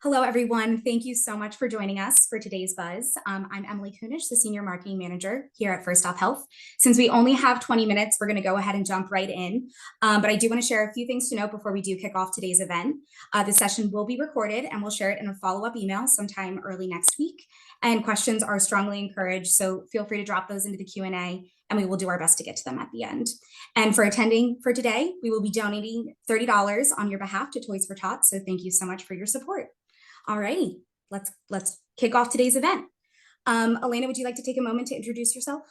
Hello, everyone. Thank you so much for joining us for today's Buzz. I'm Emily Kunish, the Senior Marketing Manager here at First Stop Health. Since we only have 20 minutes, we're going to go ahead and jump right in. But I do want to share a few things to note before we do kick off today's event. The session will be recorded and we'll share it in a follow-up email sometime early next week. And questions are strongly encouraged, so feel free to drop those into the Q&A and we will do our best to get to them at the end. And for attending for today, we will be donating $30 on your behalf to Toys for Tots. So thank you so much for your support. All righty, let's kick off today's event. Elena, would you like to take a moment to introduce yourself?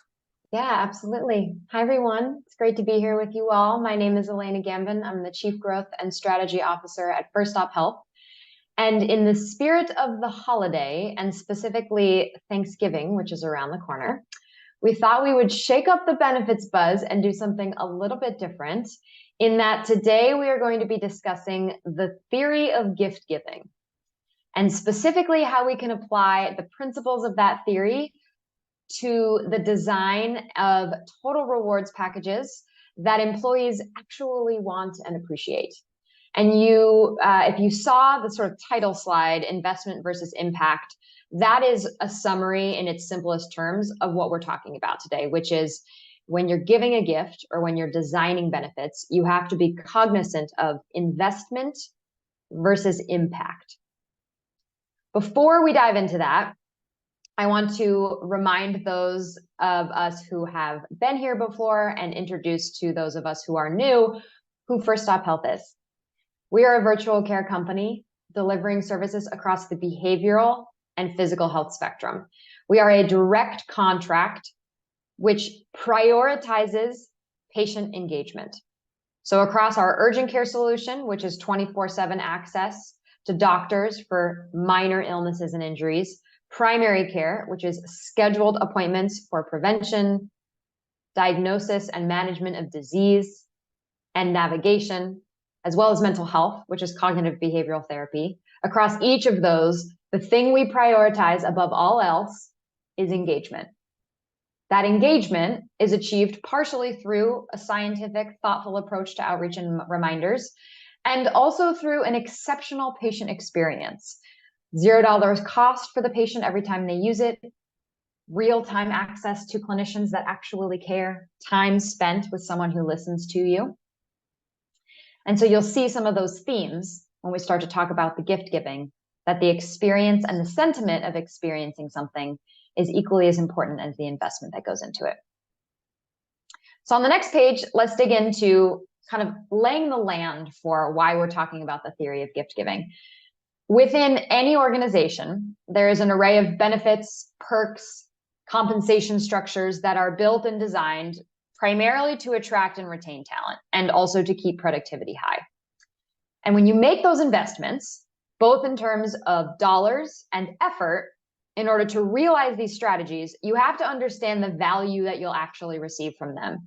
Yeah, absolutely. Hi, everyone. It's great to be here with you all. My name is Elena Gambin. I'm the Chief Growth and Strategy Officer at First Stop Health. And in the spirit of the holiday, and specifically Thanksgiving, which is around the corner, we thought we would shake up the benefits buzz and do something a little bit different, in that today we are going to be discussing the theory of gift giving, and specifically how we can apply the principles of that theory to the design of total rewards packages that employees actually want and appreciate. And if you saw the sort of title slide, investment versus impact, that is a summary in its simplest terms of what we're talking about today, which is when you're giving a gift or when you're designing benefits, you have to be cognizant of investment versus impact. Before we dive into that, I want to remind those of us who have been here before and introduce to those of us who are new who First Stop Health is. We are a virtual care company delivering services across the behavioral and physical health spectrum. We are a direct contract which prioritizes patient engagement. So across our urgent care solution, which is 24/7 access to doctors for minor illnesses and injuries, primary care, which is scheduled appointments for prevention, diagnosis and management of disease, and navigation, as well as mental health, which is cognitive behavioral therapy. Across each of those, the thing we prioritize above all else is engagement. That engagement is achieved partially through a scientific, thoughtful approach to outreach and reminders, and also through an exceptional patient experience. $0 cost for the patient every time they use it, real-time access to clinicians that actually care, time spent with someone who listens to you. And so you'll see some of those themes when we start to talk about the gift giving, that the experience and the sentiment of experiencing something is equally as important as the investment that goes into it. So on the next page, let's dig into kind of laying the land for why we're talking about the theory of gift giving. Within any organization, there is an array of benefits, perks, compensation structures that are built and designed primarily to attract and retain talent, and also to keep productivity high. And when you make those investments, both in terms of dollars and effort, in order to realize these strategies, you have to understand the value that you'll actually receive from them.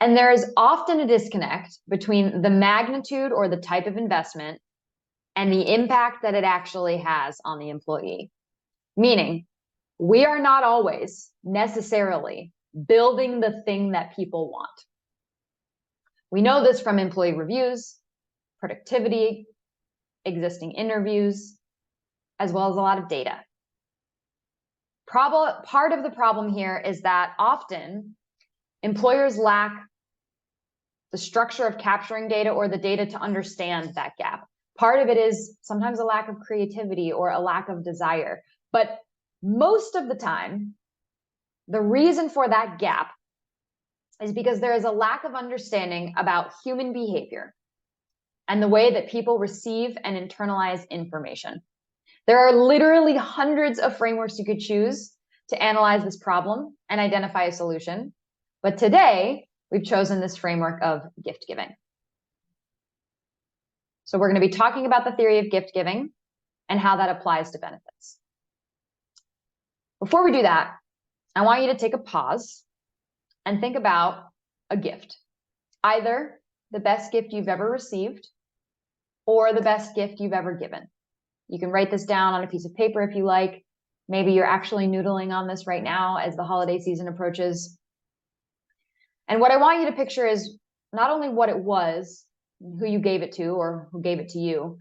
And there is often a disconnect between the magnitude or the type of investment and the impact that it actually has on the employee. Meaning, we are not always necessarily building the thing that people want. We know this from employee reviews, productivity, existing interviews, as well as a lot of data. Part of the problem here is that often employers lack the structure of capturing data or the data to understand that gap. Part of it is sometimes a lack of creativity or a lack of desire. But most of the time, the reason for that gap is because there is a lack of understanding about human behavior and the way that people receive and internalize information. There are literally hundreds of frameworks you could choose to analyze this problem and identify a solution. But today, we've chosen this framework of gift giving. So we're going to be talking about the theory of gift giving and how that applies to benefits. Before we do that, I want you to take a pause and think about a gift, either the best gift you've ever received or the best gift you've ever given. You can write this down on a piece of paper if you like. Maybe you're actually noodling on this right now as the holiday season approaches. And what I want you to picture is not only what it was, who you gave it to or who gave it to you,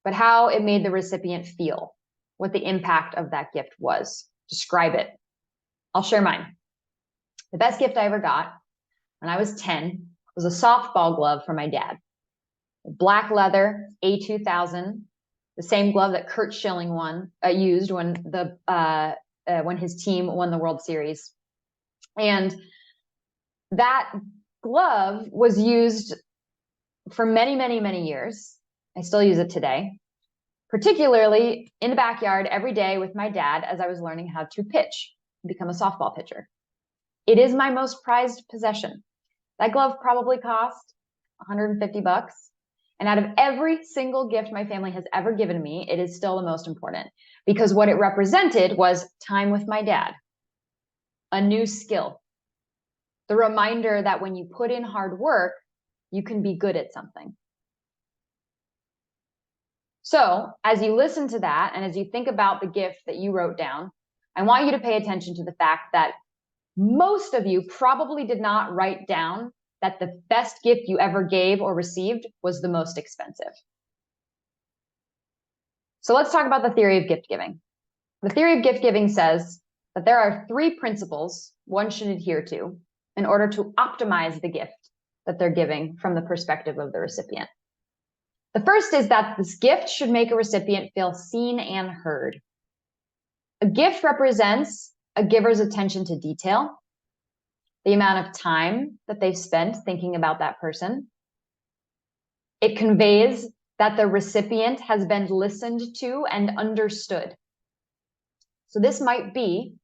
but but how it made the recipient feel, what the impact of that gift was. Describe it. I'll share mine. The best gift I ever got when I was 10 was a softball glove from my dad. Black leather, A2000, the same glove that Kurt Schilling used when his team won the World Series. And that glove was used for many, many, many years. I still use it today, particularly in the backyard every day with my dad as I was learning how to pitch and become a softball pitcher. It is my most prized possession. That glove probably cost $150. And out of every single gift my family has ever given me, it is still the most important because what it represented was time with my dad, a new skill, the reminder that when you put in hard work, you can be good at something. So as you listen to that, and as you think about the gift that you wrote down, I want you to pay attention to the fact that most of you probably did not write down that the best gift you ever gave or received was the most expensive. So let's talk about the theory of gift giving. The theory of gift giving says that there are 3 principles one should adhere to in order to optimize the gift that they're giving from the perspective of the recipient. The first is that this gift should make a recipient feel seen and heard. A gift represents a giver's attention to detail, the amount of time that they've spent thinking about that person. It conveys that the recipient has been listened to and understood. So this might be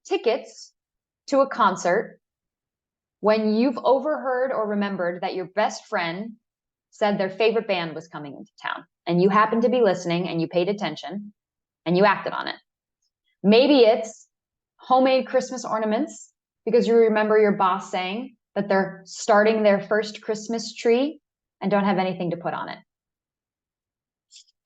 tickets to a concert when you've overheard or remembered that your best friend said their favorite band was coming into town, and you happened to be listening and you paid attention and you acted on it. Maybe it's homemade Christmas ornaments because you remember your boss saying that they're starting their first Christmas tree and don't have anything to put on it.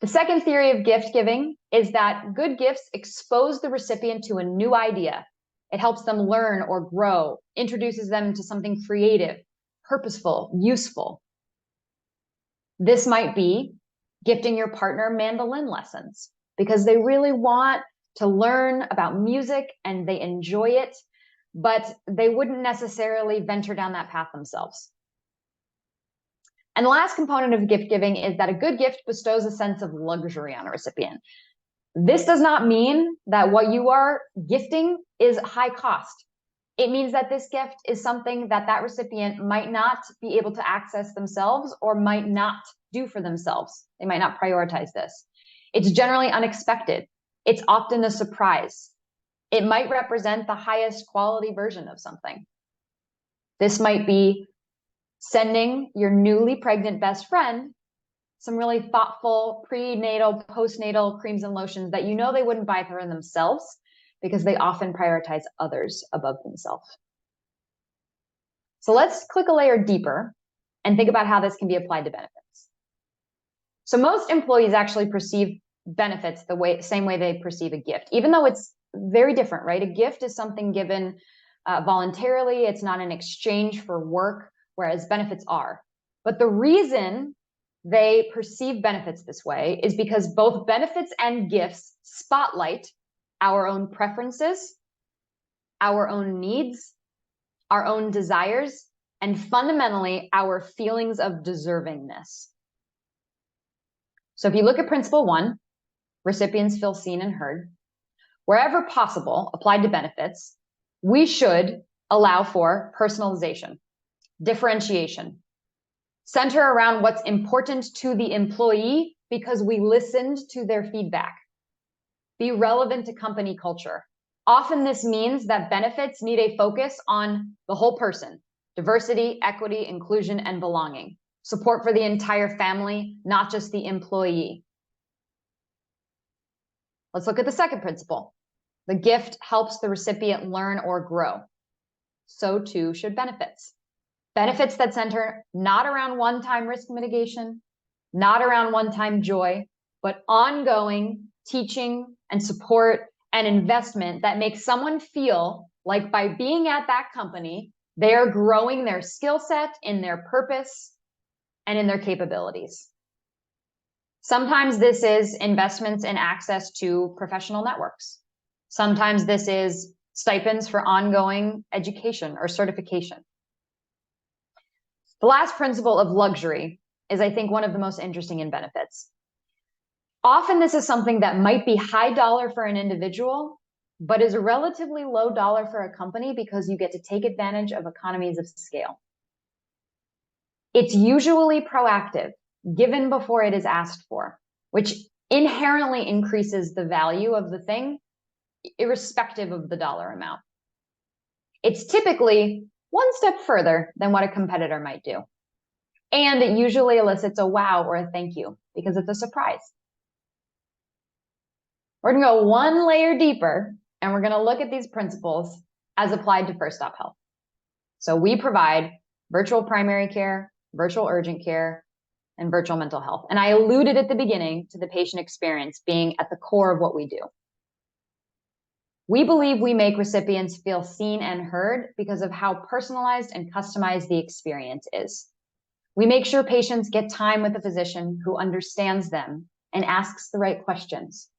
The second theory of gift giving is that good gifts expose the recipient to a new idea. It helps them learn or grow, introduces them to something creative, purposeful, useful. This might be gifting your partner mandolin lessons because they really want to learn about music and they enjoy it, but they wouldn't necessarily venture down that path themselves. And the last component of gift giving is that a good gift bestows a sense of luxury on a recipient. This does not mean that what you are gifting is high cost. It means that this gift is something that that recipient might not be able to access themselves or might not do for themselves. They might not prioritize this. It's generally unexpected. It's often a surprise. It might represent the highest quality version of something. This might be sending your newly pregnant best friend some really thoughtful prenatal, postnatal creams and lotions that you know they wouldn't buy for themselves because they often prioritize others above themselves. So let's click a layer deeper and think about how this can be applied to benefits. So most employees actually perceive benefits the same way they perceive a gift, even though it's very different, right? A gift is something given voluntarily. It's not an exchange for work, whereas benefits are. But the reason they perceive benefits this way is because both benefits and gifts spotlight our own preferences, our own needs, our own desires, and fundamentally our feelings of deservingness. So if you look at principle 1, recipients feel seen and heard. Wherever possible, applied to benefits, we should allow for personalization, differentiation, center around what's important to the employee because we listened to their feedback, be relevant to company culture. Often this means that benefits need a focus on the whole person, diversity, equity, inclusion, and belonging, support for the entire family, not just the employee. Let's look at the second principle. The gift helps the recipient learn or grow. So too should benefits. Benefits that center not around one-time risk mitigation, not around one-time joy, but ongoing teaching and support and investment that makes someone feel like by being at that company, they are growing their skill set in their purpose and in their capabilities. Sometimes this is investments in access to professional networks. Sometimes this is stipends for ongoing education or certification. The last principle of luxury is, I think, one of the most interesting in benefits. Often this is something that might be high dollar for an individual, but is relatively low dollar for a company because you get to take advantage of economies of scale. It's usually proactive, given before it is asked for, which inherently increases the value of the thing, irrespective of the dollar amount. It's typically one step further than what a competitor might do. And it usually elicits a wow or a thank you because it's a surprise. We're going to go one layer deeper, and we're going to look at these principles as applied to First Stop Health. So we provide virtual primary care, virtual urgent care, and virtual mental health. And I alluded at the beginning to the patient experience being at the core of what we do. We believe we make recipients feel seen and heard because of how personalized and customized the experience is. We make sure patients get time with a physician who understands them and asks the right questions.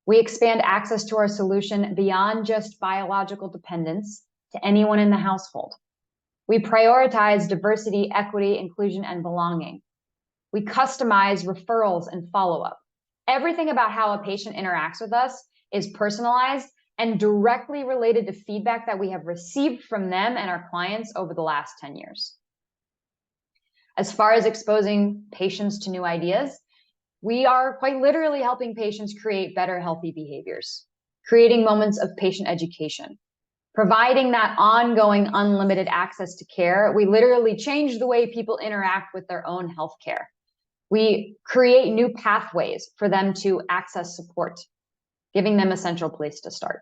We expand access to our solution beyond just biological dependence to anyone in the household. We prioritize diversity, equity, inclusion, and belonging. We customize referrals and follow-up. Everything about how a patient interacts with us is personalized and directly related to feedback that we have received from them and our clients over the last 10 years. As far as exposing patients to new ideas, we are quite literally helping patients create better, healthy behaviors, creating moments of patient education, providing that ongoing unlimited access to care. We literally change the way people interact with their own healthcare. We create new pathways for them to access support, giving them a central place to start.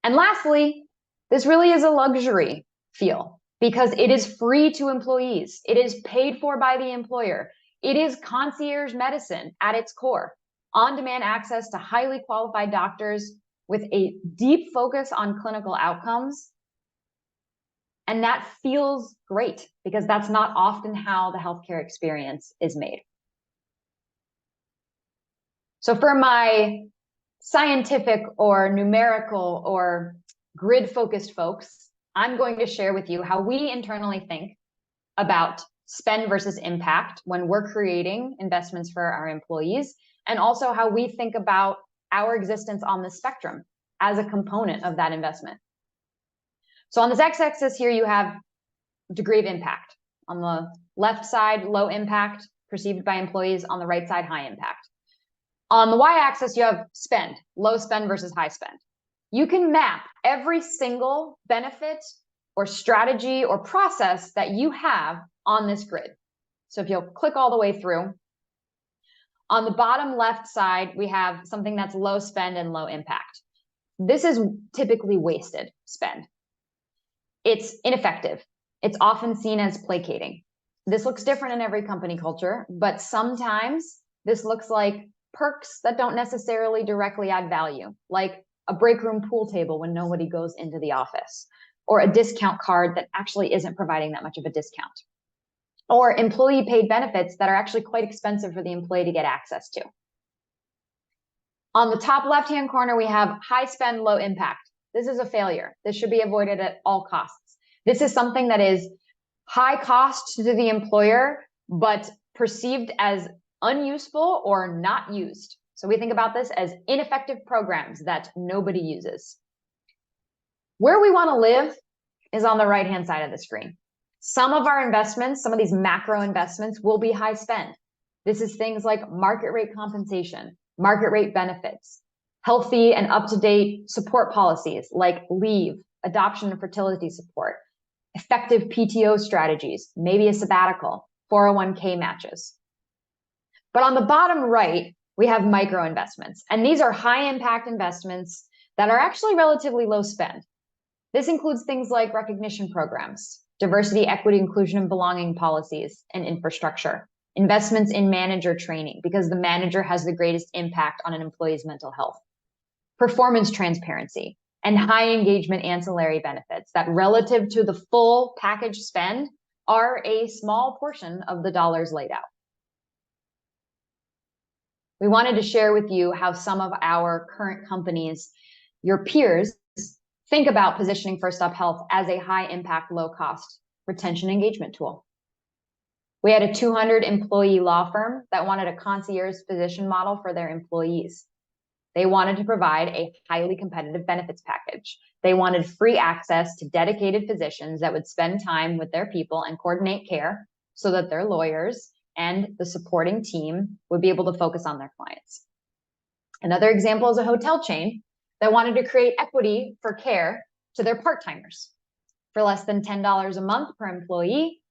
And lastly, this really is a luxury feel because it is free to employees. It is paid for by the employer. It is concierge medicine at its core, on-demand access to highly qualified doctors with a deep focus on clinical outcomes. And that feels great because that's not often how the healthcare experience is made. So for my scientific or numerical or grid-focused folks, I'm going to share with you how we internally think about spend versus impact when we're creating investments for our employees, and also how we think about our existence on the spectrum as a component of that investment. So on this x-axis here, you have degree of impact. On the left side, low impact perceived by employees. On the right side, high impact. On the y-axis, you have spend, low spend versus high spend. You can map every single benefit or strategy or process that you have on this grid. So if you'll click all the way through, on the bottom left side, we have something that's low spend and low impact. This is typically wasted spend. It's ineffective. It's often seen as placating. This looks different in every company culture, but sometimes this looks like perks that don't necessarily directly add value, like a break room pool table when nobody goes into the office, or a discount card that actually isn't providing that much of a discount, or employee paid benefits that are actually quite expensive for the employee to get access to. On the top left-hand corner, we have high spend, low impact. This is a failure. This should be avoided at all costs. This is something that is high cost to the employer, but perceived as unuseful or not used. So we think about this as ineffective programs that nobody uses. Where we want to live is on the right-hand side of the screen. Some of our investments, some of these macro investments will be high spend. This is things like market rate compensation, market rate benefits, healthy and up-to-date support policies like leave, adoption and fertility support, effective PTO strategies, maybe a sabbatical, 401k matches. But on the bottom right, we have micro investments, and these are high impact investments that are actually relatively low spend. This includes things like recognition programs, diversity, equity, inclusion, and belonging policies and infrastructure, investments in manager training because the manager has the greatest impact on an employee's mental health, performance transparency, and high engagement ancillary benefits that relative to the full package spend are a small portion of the dollars laid out. we wanted to share with you how some of our current companies, your peers, think about positioning First Stop Health as a high impact, low cost retention engagement tool. We had a 200 employee law firm that wanted a concierge physician model for their employees. They wanted to provide a highly competitive benefits package. They wanted free access to dedicated physicians that would spend time with their people and coordinate care so that their lawyers and the supporting team would be able to focus on their clients. Another example is a hotel chain that wanted to create equity for care to their part-timers. For less than $10 a month per employee,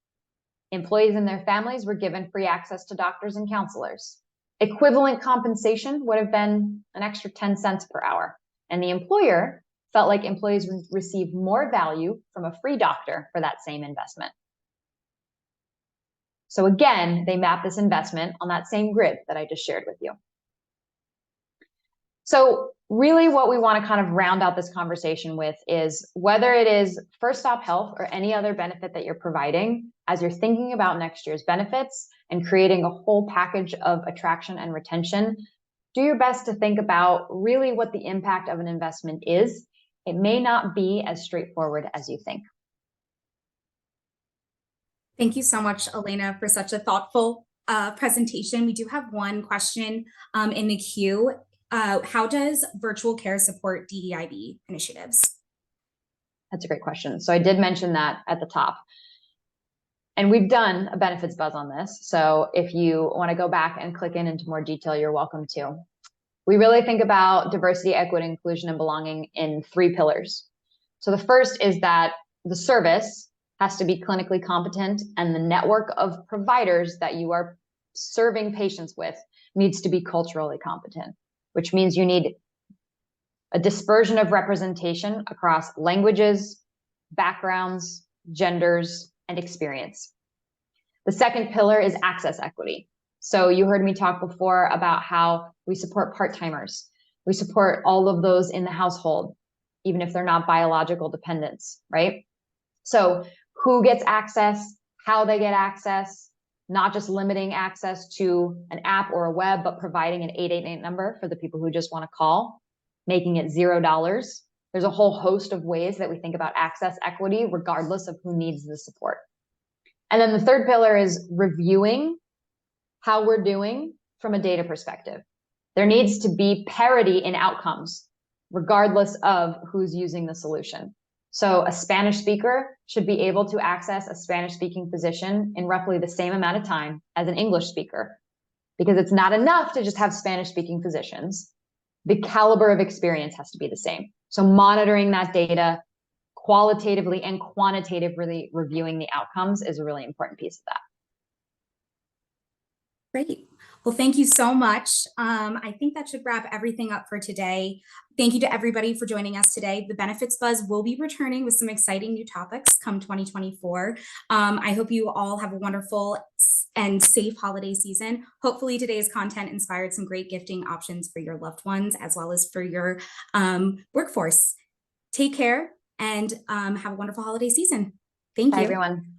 employees and their families were given free access to doctors and counselors. Equivalent compensation would have been an extra 10 cents per hour. And the employer felt like employees would receive more value from a free doctor for that same investment. So again, they map this investment on that same grid that I just shared with you. So really what we want to kind of round out this conversation with is whether it is First Stop Health or any other benefit that you're providing, as you're thinking about next year's benefits and creating a whole package of attraction and retention, do your best to think about really what the impact of an investment is. It may not be as straightforward as you think. Thank you so much, Elena, for such a thoughtful presentation. We do have one question in the queue. How does virtual care support DEIB initiatives? That's a great question. So I did mention that at the top. And we've done a benefits buzz on this. So if you want to go back and click into more detail, you're welcome to. We really think about diversity, equity, inclusion, and belonging in 3 pillars. So the first is that the service has to be clinically competent, and the network of providers that you are serving patients with needs to be culturally competent, which means you need a dispersion of representation across languages, backgrounds, genders, and experience. The second pillar is access equity. So you heard me talk before about how we support part-timers. We support all of those in the household, even if they're not biological dependents, right? So who gets access, how they get access, not just limiting access to an app or a web, but providing an 888 number for the people who just want to call, making it $0. There's a whole host of ways that we think about access equity, regardless of who needs the support. And then the third pillar is reviewing how we're doing from a data perspective. There needs to be parity in outcomes, regardless of who's using the solution. So a Spanish speaker should be able to access a Spanish-speaking physician in roughly the same amount of time as an English speaker, because it's not enough to just have Spanish-speaking physicians. The caliber of experience has to be the same. So monitoring that data, qualitatively and quantitatively reviewing the outcomes is a really important piece of that. Great. Well, thank you so much. I think that should wrap everything up for today. Thank you to everybody for joining us today. The Benefits Buzz will be returning with some exciting new topics come 2024. I hope you all have a wonderful and safe holiday season. Hopefully today's content inspired some great gifting options for your loved ones, as well as for your workforce. Take care and have a wonderful holiday season. Thank you. Bye, everyone.